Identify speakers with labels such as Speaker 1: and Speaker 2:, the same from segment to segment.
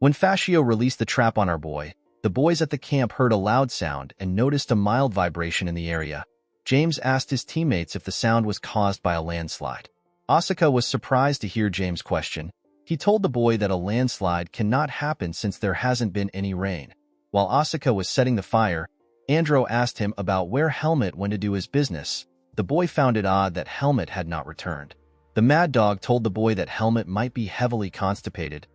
Speaker 1: When Fascio released the trap on our boy, the boys at the camp heard a loud sound and noticed a mild vibration in the area. James asked his teammates if the sound was caused by a landslide. Asuka was surprised to hear James' question. He told the boy that a landslide cannot happen since there hasn't been any rain. While Asuka was setting the fire, Andro asked him about where Helmut went to do his business. The boy found it odd that Helmut had not returned. The mad dog told the boy that Helmut might be heavily constipated.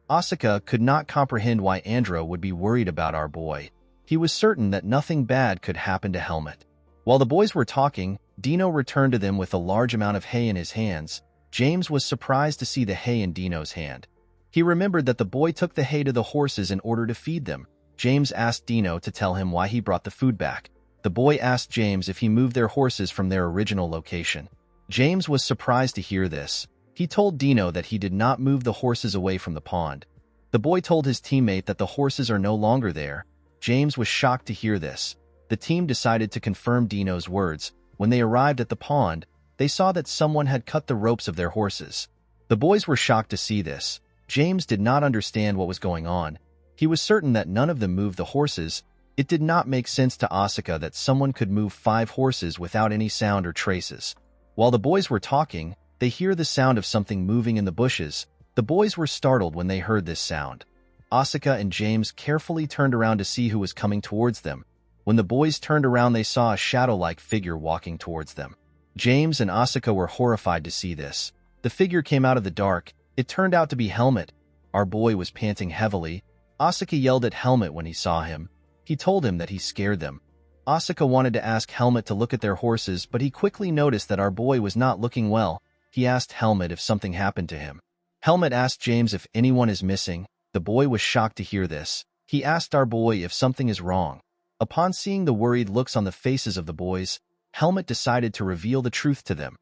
Speaker 1: Asuka could not comprehend why Andro would be worried about our boy. He was certain that nothing bad could happen to Helmut. While the boys were talking, Dino returned to them with a large amount of hay in his hands. James was surprised to see the hay in Dino's hand. He remembered that the boy took the hay to the horses in order to feed them. James asked Dino to tell him why he brought the food back. The boy asked James if he moved their horses from their original location. James was surprised to hear this. He told Dino that he did not move the horses away from the pond. The boy told his teammate that the horses are no longer there. James was shocked to hear this. The team decided to confirm Dino's words. When they arrived at the pond, they saw that someone had cut the ropes of their horses. The boys were shocked to see this. James did not understand what was going on. He was certain that none of them moved the horses. It did not make sense to Asuka that someone could move 5 horses without any sound or traces. While the boys were talking, they hear the sound of something moving in the bushes. The boys were startled when they heard this sound. Asuka and James carefully turned around to see who was coming towards them. When the boys turned around, they saw a shadow-like figure walking towards them. James and Asuka were horrified to see this. The figure came out of the dark. It turned out to be Helmut. Our boy was panting heavily. Asuka yelled at Helmut when he saw him. He told him that he scared them. Asuka wanted to ask Helmut to look at their horses, but he quickly noticed that our boy was not looking well. He asked Helmut if something happened to him. Helmut asked James if anyone is missing. The boy was shocked to hear this. He asked our boy if something is wrong. Upon seeing the worried looks on the faces of the boys, Helmut decided to reveal the truth to them.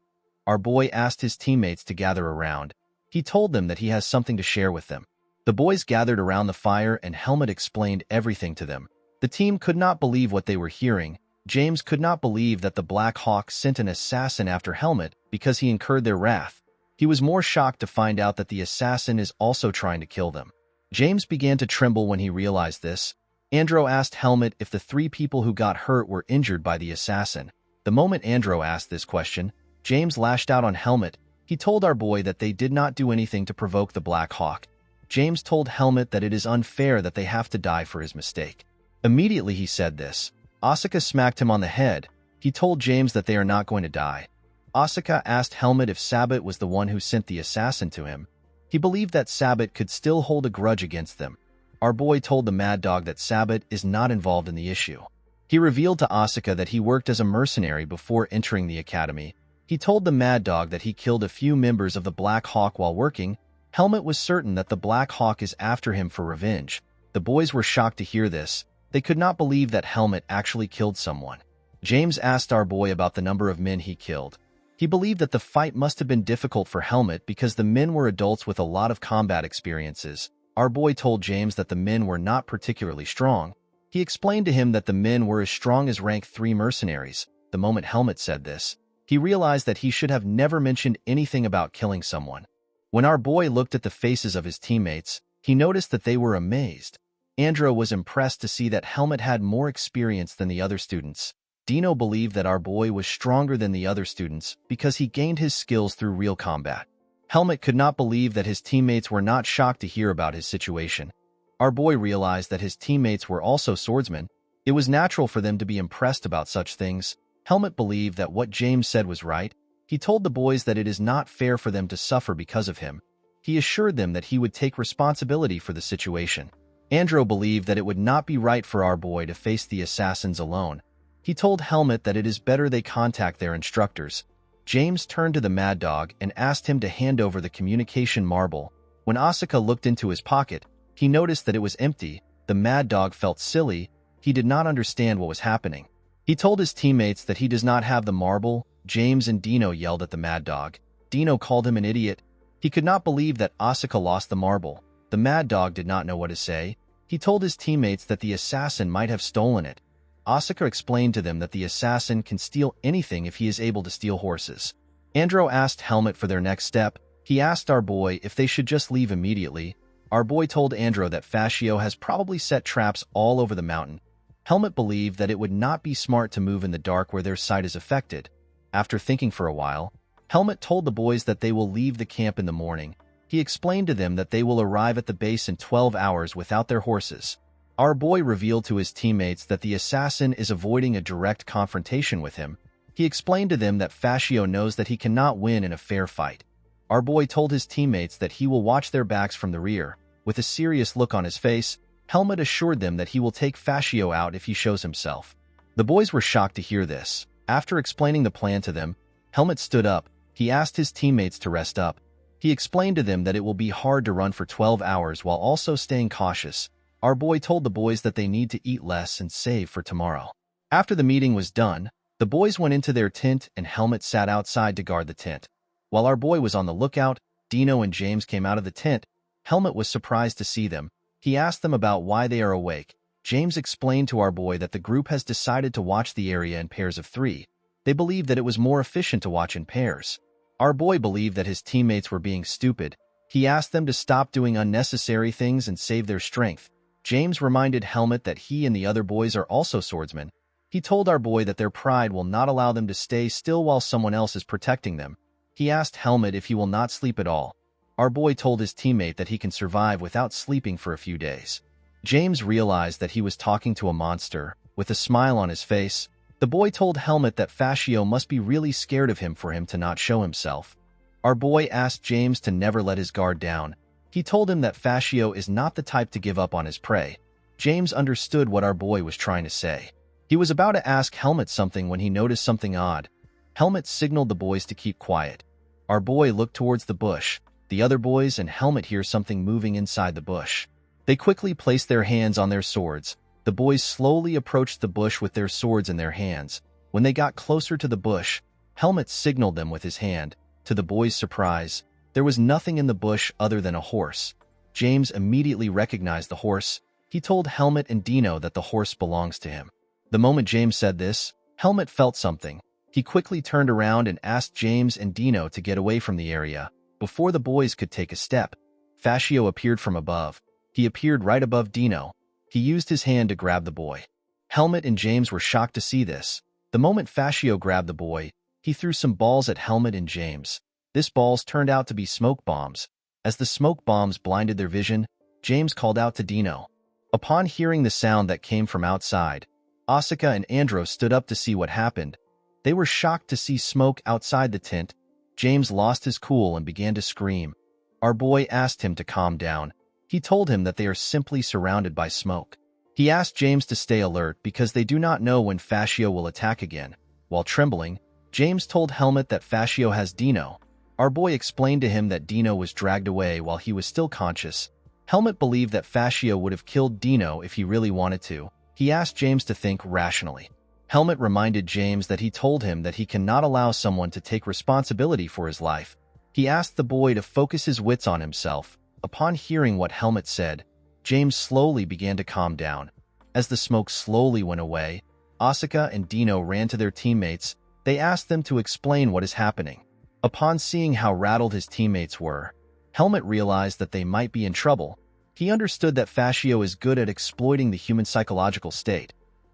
Speaker 1: Our boy asked his teammates to gather around. He told them that he has something to share with them. The boys gathered around the fire and Helmut explained everything to them. The team could not believe what they were hearing. James could not believe that the Black Hawk sent an assassin after Helmut because he incurred their wrath. He was more shocked to find out that the assassin is also trying to kill them. James began to tremble when he realized this. Andro asked Helmut if the 3 people who got hurt were injured by the assassin. The moment Andro asked this question, James lashed out on Helmut. He told our boy that they did not do anything to provoke the Black Hawk. James told Helmut that it is unfair that they have to die for his mistake. Immediately he said this. Asuka smacked him on the head. He told James that they are not going to die. Asuka asked Helmut if Sabbat was the one who sent the assassin to him. He believed that Sabbat could still hold a grudge against them. Our boy told the mad dog that Sabbat is not involved in the issue. He revealed to Asuka that he worked as a mercenary before entering the academy. He told the mad dog that he killed a few members of the Black Hawk while working. Helmut was certain that the Black Hawk is after him for revenge. The boys were shocked to hear this. They could not believe that Helmut actually killed someone. James asked our boy about the number of men he killed. He believed that the fight must have been difficult for Helmut because the men were adults with a lot of combat experiences. Our boy told James that the men were not particularly strong. He explained to him that the men were as strong as rank 3 mercenaries. The moment Helmut said this, he realized that he should have never mentioned anything about killing someone. When our boy looked at the faces of his teammates, he noticed that they were amazed. Andro was impressed to see that Helmut had more experience than the other students. Dino believed that our boy was stronger than the other students because he gained his skills through real combat. Helmut could not believe that his teammates were not shocked to hear about his situation. Our boy realized that his teammates were also swordsmen. It was natural for them to be impressed about such things. Helmut believed that what James said was right. He told the boys that it is not fair for them to suffer because of him. He assured them that he would take responsibility for the situation. Andro believed that it would not be right for our boy to face the assassins alone. He told Helmut that it is better they contact their instructors. James turned to the mad dog and asked him to hand over the communication marble. When Asuka looked into his pocket, he noticed that it was empty. The mad dog felt silly. He did not understand what was happening. He told his teammates that he does not have the marble. James and Dino yelled at the mad dog. Dino called him an idiot. He could not believe that Asuka lost the marble. The mad dog did not know what to say. He told his teammates that the assassin might have stolen it. Asuka explained to them that the assassin can steal anything if he is able to steal horses. Andro asked Helmut for their next step. He asked our boy if they should just leave immediately. Our boy told Andro that Fascio has probably set traps all over the mountain. Helmet believed that it would not be smart to move in the dark where their sight is affected. After thinking for a while, Helmet told the boys that they will leave the camp in the morning. He explained to them that they will arrive at the base in 12 hours without their horses. Our boy revealed to his teammates that the assassin is avoiding a direct confrontation with him. He explained to them that Fascio knows that he cannot win in a fair fight. Our boy told his teammates that he will watch their backs from the rear. With a serious look on his face, Helmet assured them that he will take Fascio out if he shows himself. The boys were shocked to hear this. After explaining the plan to them, Helmet stood up. He asked his teammates to rest up. He explained to them that it will be hard to run for 12 hours while also staying cautious. Our boy told the boys that they need to eat less and save for tomorrow. After the meeting was done, the boys went into their tent and Helmet sat outside to guard the tent. While our boy was on the lookout, Dino and James came out of the tent. Helmet was surprised to see them. He asked them about why they are awake. James explained to our boy that the group has decided to watch the area in pairs of 3. They believed that it was more efficient to watch in pairs. Our boy believed that his teammates were being stupid. He asked them to stop doing unnecessary things and save their strength. James reminded Helmet that he and the other boys are also swordsmen. He told our boy that their pride will not allow them to stay still while someone else is protecting them. He asked Helmet if he will not sleep at all. Our boy told his teammate that he can survive without sleeping for a few days. James realized that he was talking to a monster. With a smile on his face, the boy told Helmet that Fascio must be really scared of him for him to not show himself. Our boy asked James to never let his guard down. He told him that Fascio is not the type to give up on his prey. James understood what our boy was trying to say. He was about to ask Helmet something when he noticed something odd. Helmet signaled the boys to keep quiet. Our boy looked towards the bush. The other boys and Helmet hear something moving inside the bush. They quickly placed their hands on their swords. The boys slowly approached the bush with their swords in their hands. When they got closer to the bush, Helmet signaled them with his hand. To the boys' surprise, there was nothing in the bush other than a horse. James immediately recognized the horse. He told Helmet and Dino that the horse belongs to him. The moment James said this, Helmet felt something. He quickly turned around and asked James and Dino to get away from the area. Before the boys could take a step, Fascio appeared from above. He appeared right above Dino. He used his hand to grab the boy. Helmet and James were shocked to see this. The moment Fascio grabbed the boy, he threw some balls at Helmet and James. These balls turned out to be smoke bombs. As the smoke bombs blinded their vision, James called out to Dino. Upon hearing the sound that came from outside, Asuka and Andro stood up to see what happened. They were shocked to see smoke outside the tent. James lost his cool and began to scream. Our boy asked him to calm down. He told him that they are simply surrounded by smoke. He asked James to stay alert because they do not know when Fascio will attack again. While trembling, James told Helmet that Fascio has Dino. Our boy explained to him that Dino was dragged away while he was still conscious. Helmet believed that Fascio would have killed Dino if he really wanted to. He asked James to think rationally. Helmet reminded James that he told him that he cannot allow someone to take responsibility for his life. He asked the boy to focus his wits on himself. Upon hearing what Helmet said, James slowly began to calm down. As the smoke slowly went away, Asuka and Dino ran to their teammates. They asked them to explain what is happening. Upon seeing how rattled his teammates were, Helmet realized that they might be in trouble. He understood that Fascio is good at exploiting the human psychological state.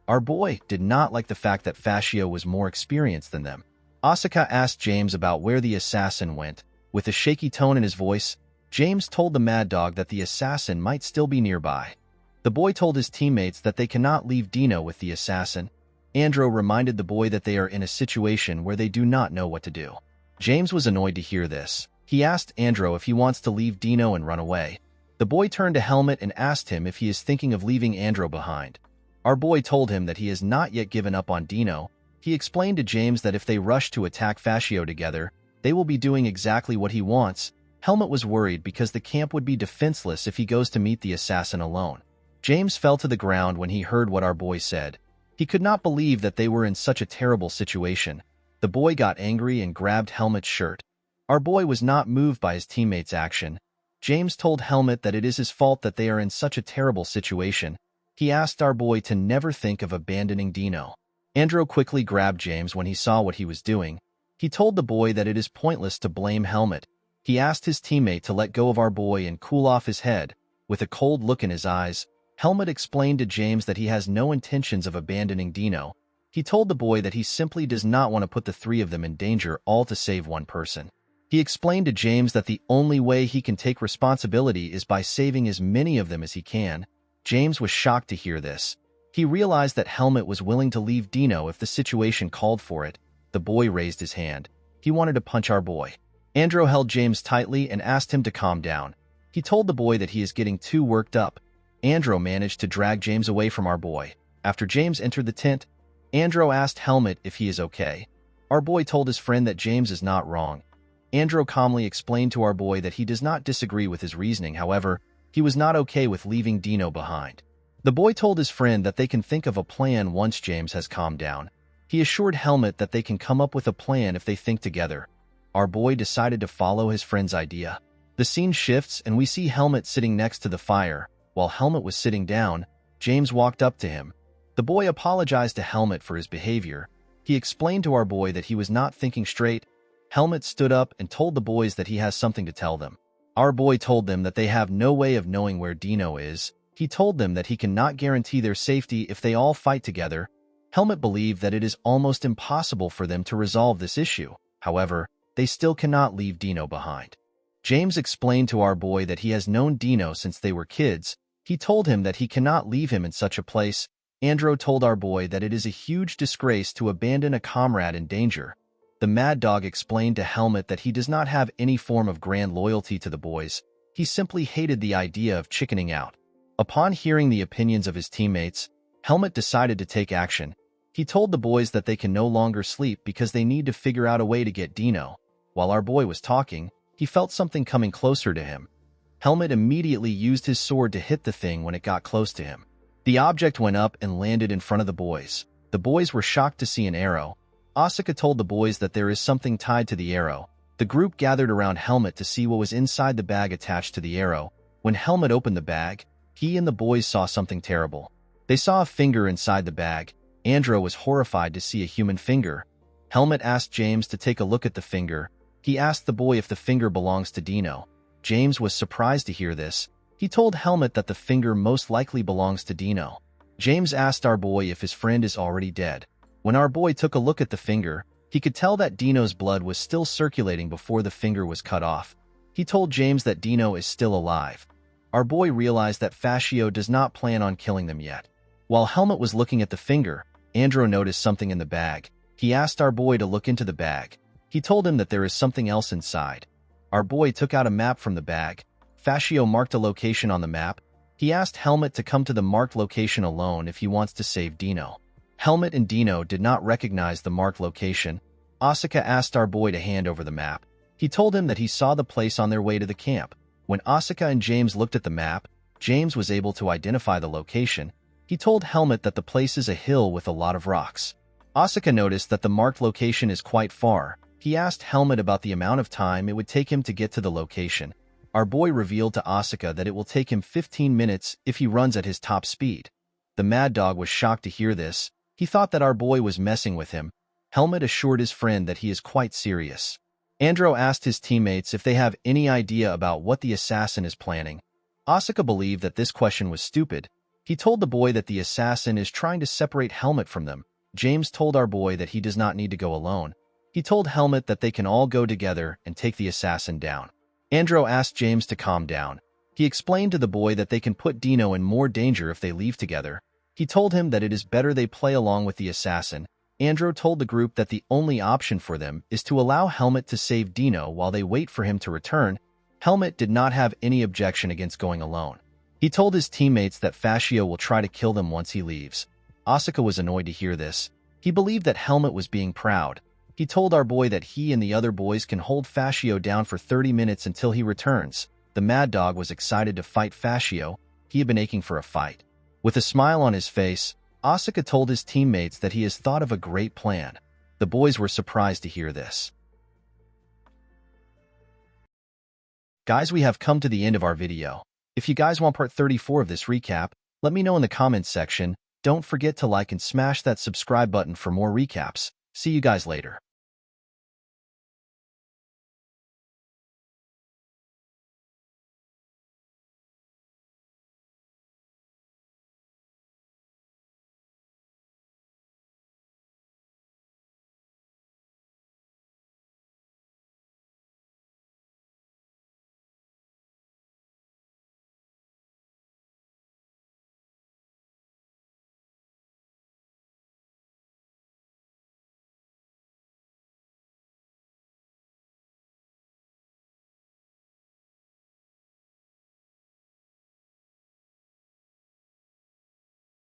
Speaker 1: Our boy did not like the fact that Fascio was more experienced than them. Asuka asked James about where the assassin went. With a shaky tone in his voice, James told the mad dog that the assassin might still be nearby. The boy told his teammates that they cannot leave Dino with the assassin. Andro reminded the boy that they are in a situation where they do not know what to do. James was annoyed to hear this. He asked Andro if he wants to leave Dino and run away. The boy turned to Helmet and asked him if he is thinking of leaving Andro behind. Our boy told him that he has not yet given up on Dino. He explained to James that if they rush to attack Fascio together, they will be doing exactly what he wants. Helmet was worried because the camp would be defenseless if he goes to meet the assassin alone. James fell to the ground when he heard what our boy said. He could not believe that they were in such a terrible situation. The boy got angry and grabbed Helmet's shirt. Our boy was not moved by his teammates' action. James told Helmet that it is his fault that they are in such a terrible situation. He asked our boy to never think of abandoning Dino. Andro quickly grabbed James when he saw what he was doing. He told the boy that it is pointless to blame Helmet. He asked his teammate to let go of our boy and cool off his head. With a cold look in his eyes, Helmut explained to James that he has no intentions of abandoning Dino. He told the boy that he simply does not want to put the three of them in danger, all to save one person. He explained to James that the only way he can take responsibility is by saving as many of them as he can. James was shocked to hear this. He realized that Helmut was willing to leave Dino if the situation called for it. The boy raised his hand. He wanted to punch our boy. Andrew held James tightly and asked him to calm down. He told the boy that he is getting too worked up. Andrew managed to drag James away from our boy. After James entered the tent, Andrew asked Helmut if he is okay. Our boy told his friend that James is not wrong. Andrew calmly explained to our boy that he does not disagree with his reasoning. However, he was not okay with leaving Dino behind. The boy told his friend that they can think of a plan once James has calmed down. He assured Helmut that they can come up with a plan if they think together. Our boy decided to follow his friend's idea. The scene shifts and we see Helmut sitting next to the fire. While Helmut was sitting down, James walked up to him. The boy apologized to Helmut for his behavior. He explained to our boy that he was not thinking straight. Helmut stood up and told the boys that he has something to tell them. Our boy told them that they have no way of knowing where Dino is. He told them that he cannot guarantee their safety if they all fight together. Helmut believed that it is almost impossible for them to resolve this issue. However, they still cannot leave Dino behind. James explained to our boy that he has known Dino since they were kids. He told him that he cannot leave him in such a place. Andrew told our boy that it is a huge disgrace to abandon a comrade in danger. The Mad Dog explained to Helmut that he does not have any form of grand loyalty to the boys. He simply hated the idea of chickening out. Upon hearing the opinions of his teammates, Helmut decided to take action. He told the boys that they can no longer sleep because they need to figure out a way to get Dino. While our boy was talking, he felt something coming closer to him. Helmut immediately used his sword to hit the thing when it got close to him. The object went up and landed in front of the boys. The boys were shocked to see an arrow. Asuka told the boys that there is something tied to the arrow. The group gathered around Helmut to see what was inside the bag attached to the arrow. When Helmut opened the bag, he and the boys saw something terrible. They saw a finger inside the bag. Andrew was horrified to see a human finger. Helmut asked James to take a look at the finger. He asked the boy if the finger belongs to Dino. James was surprised to hear this. He told Helmut that the finger most likely belongs to Dino. James asked our boy if his friend is already dead. When our boy took a look at the finger, he could tell that Dino's blood was still circulating before the finger was cut off. He told James that Dino is still alive. Our boy realized that Fascio does not plan on killing them yet. While Helmut was looking at the finger, Andrew noticed something in the bag. He asked our boy to look into the bag. He told him that there is something else inside. Our boy took out a map from the bag. Fascio marked a location on the map. He asked Helmut to come to the marked location alone if he wants to save Dino. Helmut and Dino did not recognize the marked location. Asuka asked our boy to hand over the map. He told him that he saw the place on their way to the camp. When Asuka and James looked at the map, James was able to identify the location. He told Helmut that the place is a hill with a lot of rocks. Asuka noticed that the marked location is quite far. He asked Helmut about the amount of time it would take him to get to the location. Our boy revealed to Asuka that it will take him 15 minutes if he runs at his top speed. The Mad Dog was shocked to hear this. He thought that our boy was messing with him. Helmut assured his friend that he is quite serious. Andrew asked his teammates if they have any idea about what the assassin is planning. Asuka believed that this question was stupid. He told the boy that the assassin is trying to separate Helmut from them. James told our boy that he does not need to go alone. He told Helmut that they can all go together and take the assassin down. Andrew asked James to calm down. He explained to the boy that they can put Dino in more danger if they leave together. He told him that it is better they play along with the assassin. Andrew told the group that the only option for them is to allow Helmut to save Dino while they wait for him to return. Helmut did not have any objection against going alone. He told his teammates that Fascio will try to kill them once he leaves. Asuka was annoyed to hear this. He believed that Helmut was being proud. He told our boy that he and the other boys can hold Fascio down for 30 minutes until he returns. The Mad Dog was excited to fight Fascio. He had been aching for a fight. With a smile on his face, Asuka told his teammates that he has thought of a great plan. The boys were surprised to hear this. Guys, we have come to the end of our video. If you guys want part 34 of this recap, let me know in the comments section. Don't forget to like and smash that subscribe button for more recaps. See you guys later.